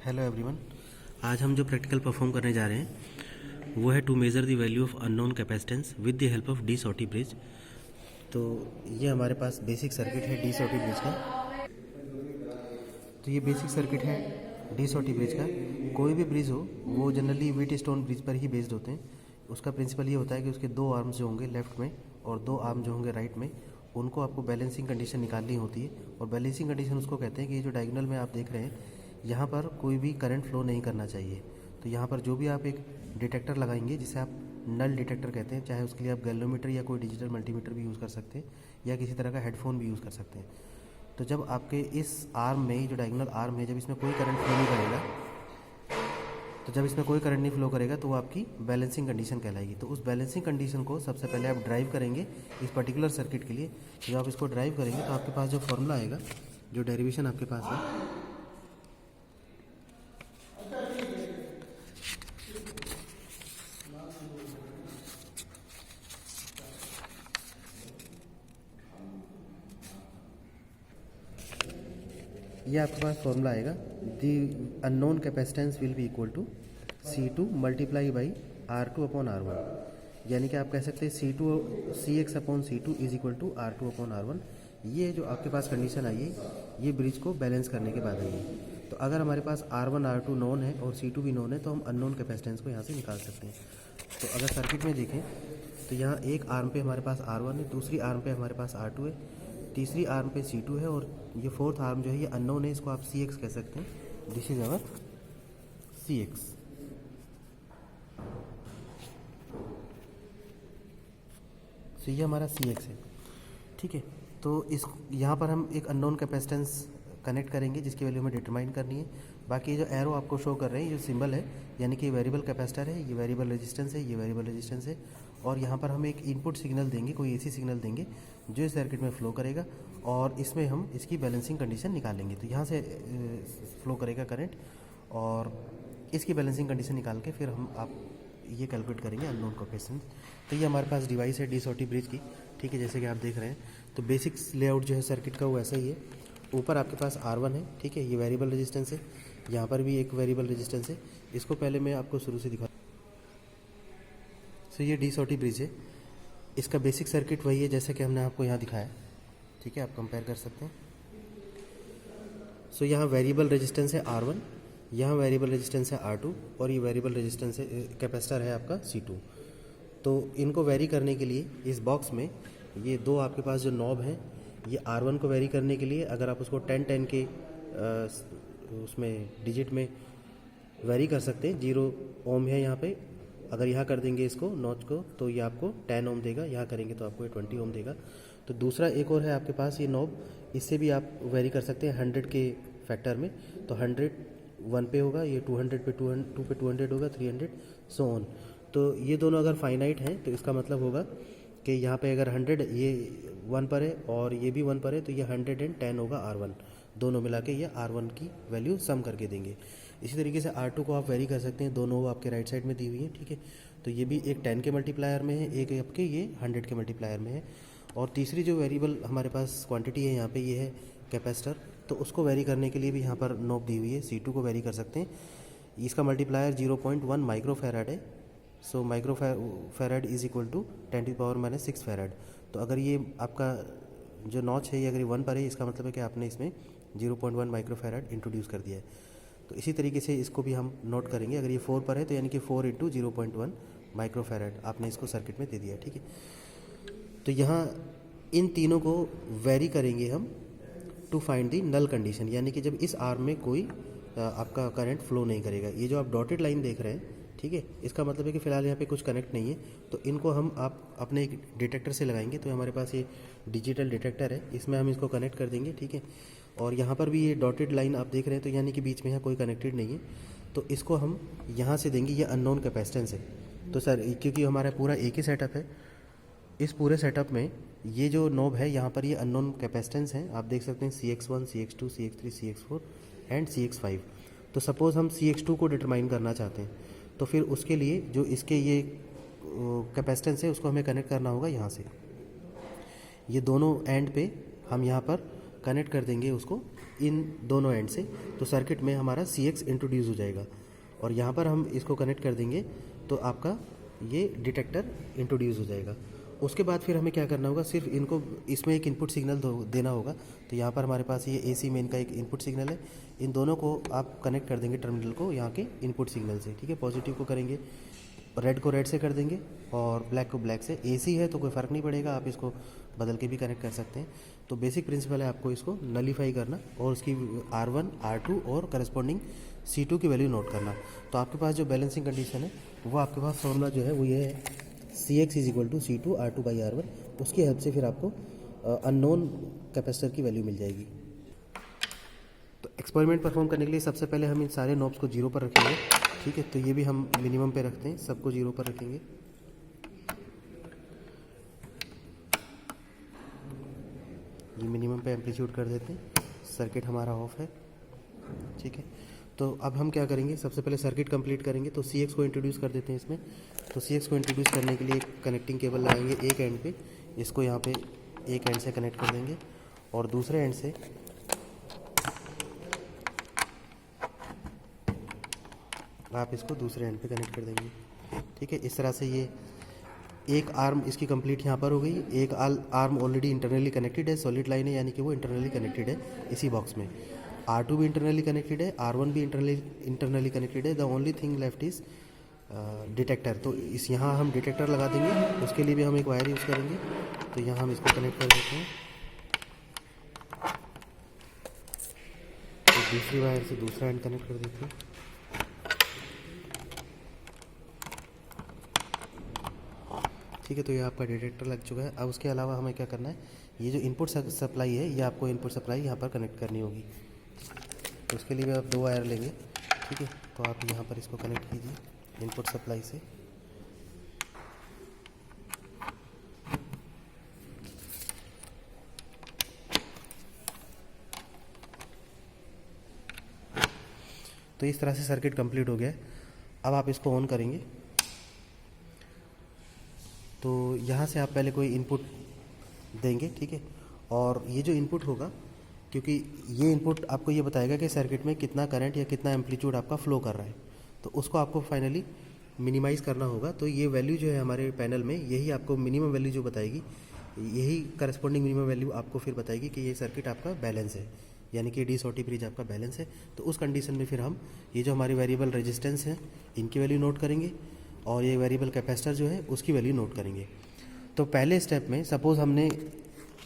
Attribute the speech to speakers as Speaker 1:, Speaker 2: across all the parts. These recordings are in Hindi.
Speaker 1: Hello everyone. आज हम जो प्रैक्टिकल परफॉर्म करने जा रहे हैं वो है to measure the value of unknown capacitance with the help of de Sauty bridge. तो ये हमारे पास बेसिक सर्किट है डी सॉटी ब्रिज का। तो ये बेसिक सर्किट है डी सॉटी ब्रिज का। कोई भी ब्रिज हो वो जनरली व्हीट स्टोन ब्रिज पर ही बेस्ड होते हैं। उसका प्रिंसिपल ये होता है कि उसके दो आर्म्स जो होंगे लेफ्ट में और दो आर्म जो होंगे राइट में, उनको आपको बैलेंसिंग कंडीशन निकालनी होती है। और बैलेंसिंग कंडीशन उसको कहते हैं कि ये जो डायगोनल में आप देख रहे हैं यहाँ पर कोई भी करंट फ्लो नहीं करना चाहिए। तो यहाँ पर जो भी आप एक डिटेक्टर लगाएंगे जिसे आप नल डिटेक्टर कहते हैं, चाहे उसके लिए आप गैल्वेमीटर या कोई डिजिटल मल्टीमीटर भी यूज़ कर सकते हैं या किसी तरह का हेडफोन भी यूज़ कर सकते हैं। तो जब आपके इस आर्म में, जो डायगोनल आर्म है, जब इसमें कोई करंट फ्लो नहीं करेगा, तो जब इसमें कोई करंट नहीं फ्लो करेगा तो वो आपकी बैलेंसिंग कंडीशन कहलाएगी। तो उस बैलेंसिंग कंडीशन को सबसे पहले आप ड्राइव करेंगे इस पर्टिकुलर सर्किट के लिए। जब आप इसको ड्राइव करेंगे तो आपके पास जो फॉर्मूला आएगा, जो डेरिवेशन आपके पास है, ये आपके पास फॉर्मूला आएगा, the unknown capacitance will be equal to C2 multiply by R2 upon R1। यानी कि आप कह सकते हैं CX upon C2 is equal to R2 upon R1। ये जो आपके पास कंडीशन आई है ये ब्रिज को बैलेंस करने के बाद आई है। तो अगर हमारे पास R1 R2 नोन है और C2 भी नोन है तो हम अननोन कैपेसिटेंस को यहाँ से निकाल सकते हैं। तो अगर सर्किट में देखें तो यहाँ एक आर्म पे हमारे पास R1 है, दूसरी आर्म पे हमारे पास R2 है, तीसरी आर्म पे C2 है और ये फोर्थ आर्म जो है ये अननोन है, इसको आप CX कह सकते हैं। This is our CX। तो ये हमारा CX है, ठीक है। तो इस यहाँ पर हम एक अननोन कैपेसिटेंस कनेक्ट करेंगे जिसकी वैल्यू हमें डिटरमाइन करनी है। बाकी ये जो एरो आपको शो कर रहे हैं, ये सिंबल है, यानी कि वेरिएबल कैपेसिटर है, ये वेरिएबल रेजिस्टेंस है, ये वेरिएबल रेजिस्टेंस है। और यहाँ पर हम एक इनपुट सिग्नल देंगे, कोई AC सिग्नल देंगे जो इस सर्किट में फ्लो करेगा और इसमें हम इसकी बैलेंसिंग कंडीशन निकालेंगे। तो यहाँ से फ्लो करेगा करंट और इसकी बैलेंसिंग कंडीशन निकाल के फिर हम आप ये कैलकुलेट करेंगे अननोन कैपेसिटेंस। तो ये हमारे पास डिवाइस है डी सॉटी ब्रिज की, ठीक है, जैसे कि आप देख रहे हैं। तो बेसिक लेआउट जो है सर्किट का वो ऐसा ही है। ऊपर आपके पास R1 है, ठीक है, ये वेरिएबल रेजिस्टेंस है, यहाँ पर भी एक वेरिएबल रेजिस्टेंस है। इसको पहले मैं आपको शुरू से दिखा। तो ये डी सॉटी ब्रिज है, इसका बेसिक सर्किट वही है जैसे कि हमने आपको यहाँ दिखाया, ठीक है, आप कंपेयर कर सकते हैं। सो यहाँ वेरिएबल रेजिस्टेंस है R1, यहाँ वेरिएबल रेजिस्टेंस है R2 और ये वेरिएबल रेजिस्टेंस है, कैपेसिटर है आपका C2। तो इनको वेरी करने के लिए इस बॉक्स में ये दो आपके पास जो नॉब हैं, ये R1 को वेरी करने के लिए अगर आप उसको 10-10 के उसमें डिजिट में वेरी कर सकते हैं। 0 ओम है यहाँ पे, अगर यहाँ कर देंगे इसको नॉच को तो ये आपको 10 ओम देगा, यहाँ करेंगे तो आपको ये 20 ओम देगा। तो दूसरा एक और है आपके पास ये नॉब, इससे भी आप वेरी कर सकते हैं 100 के फैक्टर में। तो 100 1 पे होगा, ये 200 पे 2 पे 200 होगा, 300 सो ऑन। तो ये दोनों अगर फाइनाइट हैं तो इसका मतलब होगा कि यहाँ पे अगर 100 ये 1 पर है और ये भी 1 पर है तो ये 110 होगा R1, दोनों मिला के ये R1 की वैल्यू सम करके देंगे। इसी तरीके से R2 को आप वेरी कर सकते हैं, दोनों आपके राइट साइड में दी हुई है, ठीक है। तो ये भी एक 10 के मल्टीप्लायर में है, एक आपके ये 100 के मल्टीप्लायर में है। और तीसरी जो वेरिएबल हमारे पास क्वांटिटी है यहाँ पे ये है कैपेसिटर। तो उसको वेरी करने के लिए भी यहाँ पर नोब दी हुई है, C2 को वेरी कर सकते हैं। इसका मल्टीप्लायर 0.1 माइक्रोफैराड है। So microfarad is equal to 10⁻⁻6 farad. तो अगर ये आपका जो नॉच है ये अगर 1 पर है, इसका मतलब है कि आपने इसमें 0.1 माइक्रोफैराड इंट्रोड्यूस कर दिया है। तो इसी तरीके से इसको भी हम नोट करेंगे, अगर ये 4 पर है तो यानी कि 4 × 0.1 माइक्रोफैराड आपने इसको सर्किट में दे दिया है, ठीक है। तो यहाँ इन तीनों को वेरी करेंगे हम to find the null condition, यानी कि जब इस आर्म में कोई आपका करंट फ्लो नहीं करेगा। ये जो आप डॉटेड लाइन देख रहे हैं, ठीक है, इसका मतलब है कि फ़िलहाल यहाँ पे कुछ कनेक्ट नहीं है। तो इनको हम आप अपने एक डिटेक्टर से लगाएंगे। तो हमारे पास ये डिजिटल डिटेक्टर है, इसमें हम इसको कनेक्ट कर देंगे, ठीक है। और यहाँ पर भी ये डॉटेड लाइन आप देख रहे हैं, तो यानी कि बीच में यहाँ कोई कनेक्टेड नहीं है। तो इसको हम यहाँ से देंगे, ये अननोन कैपेसिटेंस है। तो सर क्योंकि हमारा पूरा एक ही सेटअप है, इस पूरे सेटअप में ये जो नोब है यहाँ पर ये अननोन कैपेसिटेंस हैं, आप देख सकते हैं CX1 CX2 CX3 CX4 and CX5। तो सपोज़ हम CX2 को डिटरमाइन करना चाहते हैं तो फिर उसके लिए जो इसके ये कैपेसिटेंस है उसको हमें कनेक्ट करना होगा यहाँ से। ये दोनों एंड पे हम यहाँ पर कनेक्ट कर देंगे उसको इन दोनों एंड से, तो सर्किट में हमारा CX इंट्रोड्यूस हो जाएगा और यहाँ पर हम इसको कनेक्ट कर देंगे तो आपका ये डिटेक्टर इंट्रोड्यूस हो जाएगा। उसके बाद फिर हमें क्या करना होगा, सिर्फ इनको इसमें एक इनपुट सिग्नल देना होगा। तो यहाँ पर हमारे पास ये AC मेन का एक इनपुट सिग्नल है, इन दोनों को आप कनेक्ट कर देंगे टर्मिनल को यहाँ के इनपुट सिग्नल से, ठीक है। पॉजिटिव को करेंगे, रेड को रेड से कर देंगे और ब्लैक को ब्लैक से। AC है तो कोई फ़र्क नहीं पड़ेगा, आप इसको बदल के भी कनेक्ट कर सकते हैं। तो बेसिक प्रिंसिपल है आपको इसको नलीफाई करना और उसकी R1 R2 और करस्पॉन्डिंग C2 की वैल्यू नोट करना। तो आपके पास जो बैलेंसिंग कंडीशन है वो आपके पास फॉर्मूला जो है वो ये है, CX is equal to C2 R2/R1। उसकी हेल्प से फिर आपको अननोन कैपेसिटर की वैल्यू मिल जाएगी। तो एक्सपेरिमेंट परफॉर्म करने के लिए सबसे पहले हम इन सारे नॉब्स को 0 पर रखेंगे, ठीक है। तो ये भी हम मिनिमम पे रखते हैं, सबको 0 पर रखेंगे। ये मिनिमम पे एम्पलीट्यूड कर देते हैं, सर्किट हमारा ऑफ है, ठीक है। तो अब हम क्या करेंगे, सबसे पहले सर्किट कंप्लीट करेंगे। तो CX को इंट्रोड्यूस कर देते हैं इसमें। तो CX को इंट्रोड्यूस करने के लिए एक कनेक्टिंग केबल लगाएंगे एक एंड पे, इसको यहाँ पे एक एंड से कनेक्ट कर देंगे और दूसरे एंड से आप इसको दूसरे एंड पे कनेक्ट कर देंगे, ठीक है। इस तरह से ये एक आर्म इसकी कंप्लीट यहाँ पर हो गई। एक आर्म ऑलरेडी इंटरनली कनेक्टेड है, सॉलिड लाइन है, यानी कि वो इंटरनली कनेक्टेड है इसी बॉक्स में। R2 भी इंटरनली कनेक्टेड है, R1 भी इंटरनली कनेक्टेड है। The only thing left is detector. तो इस यहाँ हम डिटेक्टर लगा देंगे, उसके लिए भी हम एक वायर यूज़ करेंगे। तो यहाँ हम इसको कनेक्ट कर देते हैं, तो दूसरी वायर से दूसरा एंड कनेक्ट कर देते हैं। ठीक है, तो ये आपका डिटेक्टर लग चुका है। अब उसके अलावा हमें क्या करना है, ये जो इनपुट सप्लाई है ये आपको इनपुट सप्लाई यहाँ पर कनेक्ट करनी होगी। तो उसके लिए भी आप 2 वायर लेंगे, ठीक है। तो आप यहाँ पर इसको कनेक्ट कीजिए इनपुट सप्लाई से। तो इस तरह से सर्किट कंप्लीट हो गया है। अब आप इसको ऑन करेंगे तो यहाँ से आप पहले कोई इनपुट देंगे, ठीक है। और ये जो इनपुट होगा, क्योंकि ये इनपुट आपको ये बताएगा कि सर्किट में कितना करंट या कितना एम्पलीट्यूड आपका फ्लो कर रहा है, तो उसको आपको फाइनली मिनिमाइज़ करना होगा। तो ये वैल्यू जो है हमारे पैनल में, यही आपको मिनिमम वैल्यू जो बताएगी, यही करस्पॉन्डिंग मिनिमम वैल्यू आपको फिर बताएगी कि ये सर्किट आपका बैलेंस है, यानी कि डी-शॉर्टी ब्रिज आपका बैलेंस है। तो उस कंडीशन में फिर हम ये जो हमारी वेरिएबल रेजिस्टेंस है इनकी वैल्यू नोट करेंगे और ये वेरिएबल कैपेसिटर जो है उसकी वैल्यू नोट करेंगे। तो पहले स्टेप में सपोज़ हमने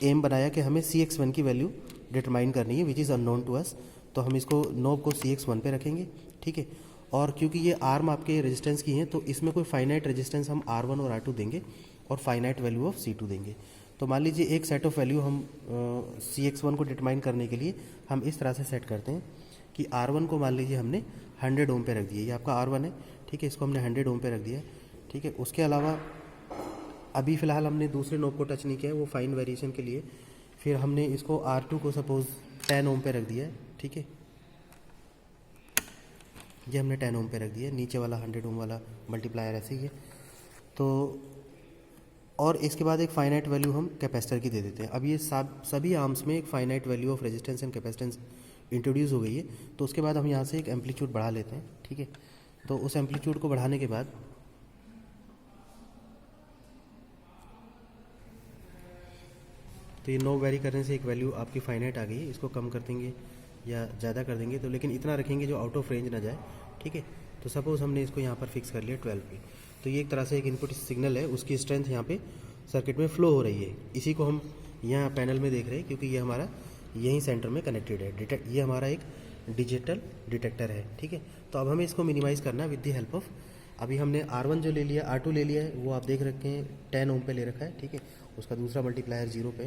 Speaker 1: एम बनाया कि हमें CX1 की वैल्यू डिटरमाइन करनी है, which is unknown to us. तो हम इसको नोब को CX1 पे रखेंगे, ठीक है। और क्योंकि ये आर्म आपके रेजिस्टेंस की हैं, तो इसमें कोई फाइनाइट रेजिस्टेंस हम R1 और R2 देंगे और फाइनाइट वैल्यू ऑफ C2 देंगे। तो मान लीजिए एक सेट ऑफ वैल्यू हम CX1 को डिटरमाइन करने के लिए हम इस तरह से सेट करते हैं कि R1 को मान लीजिए हमने 100 ओम पे रख दिया, ये आपका R1 है, ठीक है। इसको हमने 100 ओम पे रख दिया, ठीक है। उसके अलावा अभी फ़िलहाल हमने दूसरे नोब को टच नहीं किया है, वो फाइन वेरिएशन के लिए। फिर हमने इसको R2 को सपोज़ 10 ओम पे रख दिया है, ठीक है। ये हमने 10 ओम पे रख दिया है, नीचे वाला 100 ओम वाला मल्टीप्लायर ऐसे ही है। तो और इसके बाद एक फाइनाइट वैल्यू हम कैपेसिटर की दे देते हैं। अब ये सभी आर्म्स में एक finite value of resistance and capacitance introduce हो गई है। तो उसके बाद हम यहाँ से एक एम्पलीट्यूड बढ़ा लेते हैं, ठीक है। तो उस एम्पलीट्यूड को बढ़ाने के बाद तो ये नो वेरी करने से एक वैल्यू आपकी फाइनाइट आ गई है। इसको कम कर देंगे या ज़्यादा कर देंगे, तो लेकिन इतना रखेंगे जो आउट ऑफ रेंज ना जाए, ठीक है। तो सपोज़ हमने इसको यहाँ पर फिक्स कर लिया 12 पे। तो ये एक तरह से एक इनपुट सिग्नल है, उसकी स्ट्रेंथ यहाँ पे सर्किट में फ्लो हो रही है। इसी को हम यहाँ पैनल में देख रहे हैं, क्योंकि ये हमारा यहीं सेंटर में कनेक्टेड है। ये हमारा एक डिजिटल डिटेक्टर है, ठीक है। तो अब हमें इसको मिनिमाइज़ करना है विद द हेल्प ऑफ, अभी हमने R1 जो ले लिया, R2 ले लिया है, वो आप देख रखे हैं 10 ओम पे ले रखा है, ठीक है। उसका दूसरा मल्टीप्लायर 0 पे।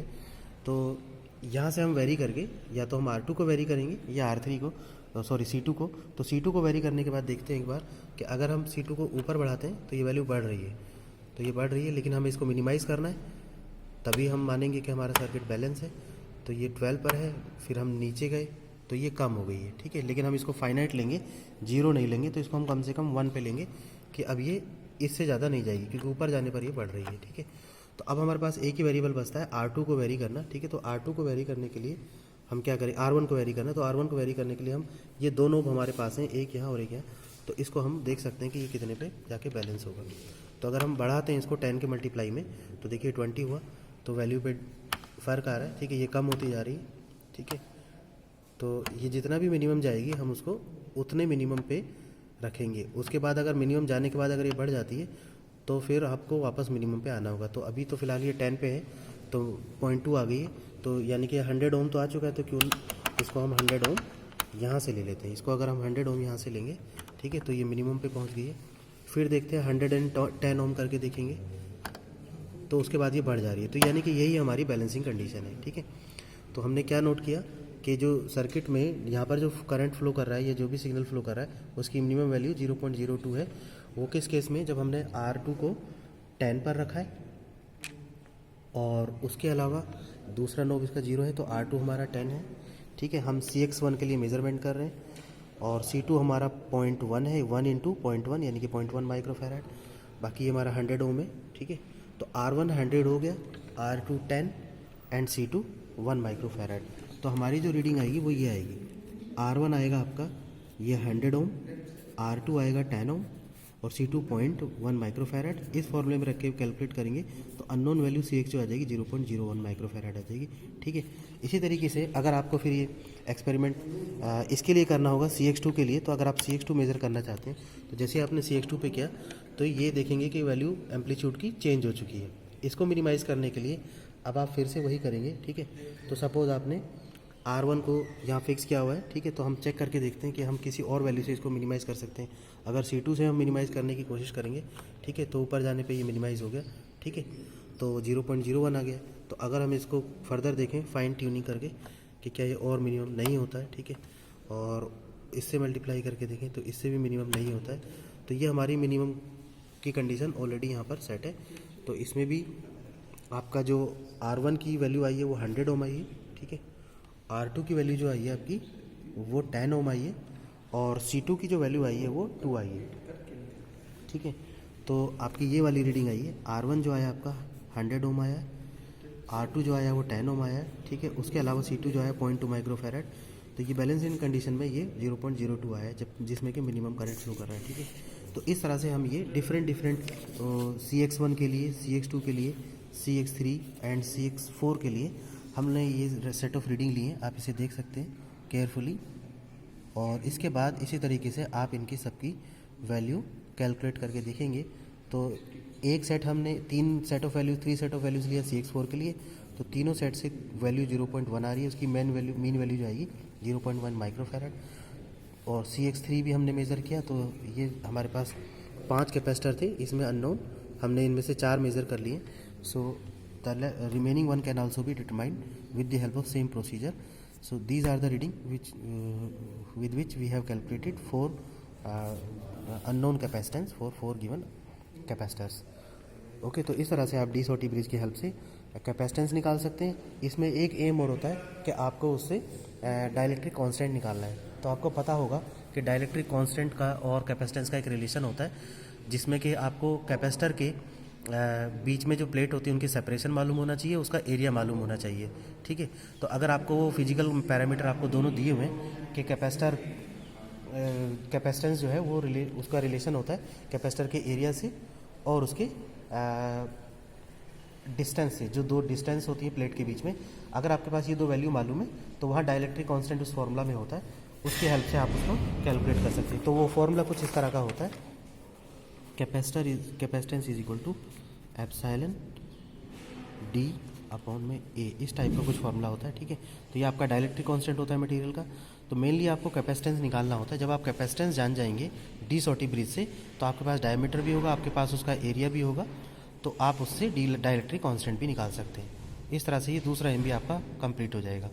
Speaker 1: तो यहाँ से हम वेरी करके या तो हम R2 को वेरी करेंगे या R3 को, सॉरी C2 को। तो C2 को वेरी करने के बाद देखते हैं एक बार कि अगर हम C2 को ऊपर बढ़ाते हैं तो ये वैल्यू बढ़ रही है, तो ये बढ़ रही है, लेकिन हमें इसको मिनिमाइज़ करना है, तभी हम मानेंगे कि हमारा सर्किट बैलेंस है। तो ये 12 पर है, फिर हम नीचे गए तो ये कम हो गई है, ठीक है। लेकिन हम इसको फाइनाइट लेंगे, 0 नहीं लेंगे। तो इसको हम कम से कम 1 पे लेंगे कि अब ये इससे ज़्यादा नहीं जाएगी, क्योंकि ऊपर जाने पर ये बढ़ रही है, ठीक है। तो अब हमारे पास एक ही वेरिएबल बचता है R2 को वेरी करना, ठीक है। तो R2 को वेरी करने के लिए हम क्या करें, R1 को वेरी करना है, तो R1 को वेरी करने के लिए हम ये दो नोब हमारे पास हैं, एक यहाँ और एक यहाँ, तो इसको हम देख सकते हैं कि ये कितने पे जाके बैलेंस होगा। तो अगर हम बढ़ाते हैं इसको 10 के मल्टीप्लाई में तो देखिए 20 हुआ, तो वैल्यू पे फ़र्क आ रहा है, ठीक है, ये कम होती जा रही है, ठीक है। तो ये जितना भी मिनिमम जाएगी हम उसको उतने मिनिमम पे रखेंगे। उसके बाद अगर मिनिमम जाने के बाद अगर ये बढ़ जाती है तो फिर आपको वापस मिनिमम पे आना होगा। तो अभी तो फ़िलहाल ये 10 पे है, तो 0.2 आ गई है, तो यानी कि 100 ओम तो आ चुका है, तो क्यों इसको हम 100 ओम यहाँ से ले लेते हैं। इसको अगर हम 100 ओम यहाँ से लेंगे, ठीक है, तो ये मिनिमम पे पहुँच गई है। फिर देखते हैं 110 ओम करके देखेंगे, तो उसके बाद ये बढ़ जा रही है, तो यानी कि यही हमारी बैलेंसिंग कंडीशन है, ठीक है। तो हमने क्या नोट किया कि जो सर्किट में यहाँ पर जो करंट फ्लो कर रहा है या जो भी सिग्नल फ्लो कर रहा है उसकी मिनिमम वैल्यू 0.02 है। वो किस केस में, जब हमने R2 को 10 पर रखा है और उसके अलावा दूसरा नोब इसका 0 है, तो R2 हमारा 10 है, ठीक है। हम CX1 के लिए मेज़रमेंट कर रहे हैं और C2 हमारा 0.1 है, 1 × 0.1 यानी कि 0.1 माइक्रोफैराड, बाकी ये हमारा 100 ओम है, ठीक है। तो R1 100 हो गया, R2 10 एंड C2 1 माइक्रोफैराड। तो हमारी जो रीडिंग आएगी वो ये आएगी, R1 आएगा आपका ये 100 ओम, R2 आएगा 10 ओम और C2 0.1 माइक्रोफैराड। इस फॉर्मूले में रख के कैलकुलेट करेंगे तो अननोन वैल्यू CX जो आ जाएगी 0.01 माइक्रोफैराड आ जाएगी, ठीक है। इसी तरीके से अगर आपको फिर ये एक्सपेरिमेंट इसके लिए करना होगा CX2 के लिए, तो अगर आप CX2 मेज़र करना चाहते हैं तो जैसे आपने CX2 पे किया तो ये देखेंगे कि वैल्यू एम्पलीट्यूड की चेंज हो चुकी है। इसको मिनिमाइज़ करने के लिए अब आप फिर से वही करेंगे, ठीक है। तो सपोज़ आपने R1 को यहाँ फिक्स किया हुआ है, ठीक है, तो हम चेक करके देखते हैं कि हम किसी और वैल्यू से इसको मिनिमाइज़ कर सकते हैं। अगर C2 से हम मिनिमाइज़ करने की कोशिश करेंगे, ठीक है, तो ऊपर जाने पे ये मिनिमाइज़ हो गया, ठीक है, तो 0.01 आ गया। तो अगर हम इसको फर्दर देखें फाइन ट्यूनिंग करके कि क्या ये और मिनिमम नहीं होता है, ठीक है, और इससे मल्टीप्लाई करके देखें तो इससे भी मिनिमम नहीं होता है, तो ये हमारी मिनिमम की कंडीशन ऑलरेडी यहाँ पर सेट है। तो इसमें भी आपका जो R1 की वैल्यू आई है वो 100 ओम आई है, ठीक है, R2 की वैल्यू जो आई है आपकी वो 10 ओम आई है और C2 की जो वैल्यू आई है वो 2 आई है, ठीक है। तो आपकी ये वाली रीडिंग आई है, R1 जो आया आपका 100 ओम आया, R2 जो आया वो 10 ओम आया, ठीक है। उसके अलावा C2 जो आया 0.2 माइक्रोफैराड। तो ये बैलेंसिंग कंडीशन में ये 0.02 आया जब जिसमें कि मिनिमम करंट फ्लो कर रहा है, ठीक है। तो इस तरह से हम ये डिफरेंट CX1 के लिए, CX2 के लिए, CX3 एंड CX4 के लिए हमने ये सेट ऑफ रीडिंग लिए, आप इसे देख सकते हैं केयरफुली। और इसके बाद इसी तरीके से आप इनकी सबकी वैल्यू कैलकुलेट करके देखेंगे। तो एक सेट हमने 3 सेट ऑफ वैल्यूज़ लिया CX4 के लिए, तो तीनों सेट से वैल्यू 0.1 आ रही है, उसकी मीन वैल्यू जो आएगी 0.1 माइक्रोफैराड। और CX3 भी हमने मेज़र किया, तो ये हमारे पास 5 कैपेसिटर थे, इसमें अननोन हमने इनमें से 4 मेज़र कर लिए। सो the remaining one can also be determined with the help of same procedure. So these are the reading with which we have calculated 4 unknown capacitance for 4 given capacitors. Okay, तो इस तरह से आप डी-शॉर्टी ब्रिज की हेल्प से कैपेसिटेंस निकाल सकते हैं। इसमें एक एम और होता है कि आपको उससे डाइलेक्ट्रिक कांस्टेंट निकालना है। तो आपको पता होगा कि डाइलेक्ट्रिक कांस्टेंट का और कैपेसिटेंस का एक रिलेशन होता है, जिसमें कि आपको कैपेसिटर के बीच में जो प्लेट होती है उनकी सेपरेशन मालूम होना चाहिए, उसका एरिया मालूम होना चाहिए, ठीक है। तो अगर आपको वो फिजिकल पैरामीटर आपको दोनों दिए हुए हैं कि कैपेसिटेंस जो है वो उसका रिलेशन होता है कैपेसिटर के एरिया से और उसके डिस्टेंस से, जो 2 डिस्टेंस होती है प्लेट के बीच में। अगर आपके पास ये 2 वैल्यू मालूम है तो वहाँ डाइलेक्ट्रिक कांस्टेंट उस फॉर्मूला में होता है, उसकी हेल्प से आप उसको कैलकुलेट कर सकते हैं। तो वो फॉर्मूला कुछ इस तरह का होता है, capacitance is equal to epsilon d upon में ए, इस टाइप का कुछ फॉर्मूला होता है, ठीक है। तो ये आपका डाइलेक्ट्रिक कांस्टेंट होता है मटेरियल का। तो मेनली आपको कैपेसिटेंस निकालना होता है। जब आप कैपेसिटेंस जान जाएंगे डी-शॉर्टी ब्रिज से, तो आपके पास डायमीटर भी होगा, आपके पास उसका एरिया भी होगा, तो आप उससे डाइलेक्ट्रिक कांस्टेंट भी निकाल सकते हैं। इस तरह से ये दूसरा एम भी आपका कंप्लीट हो जाएगा।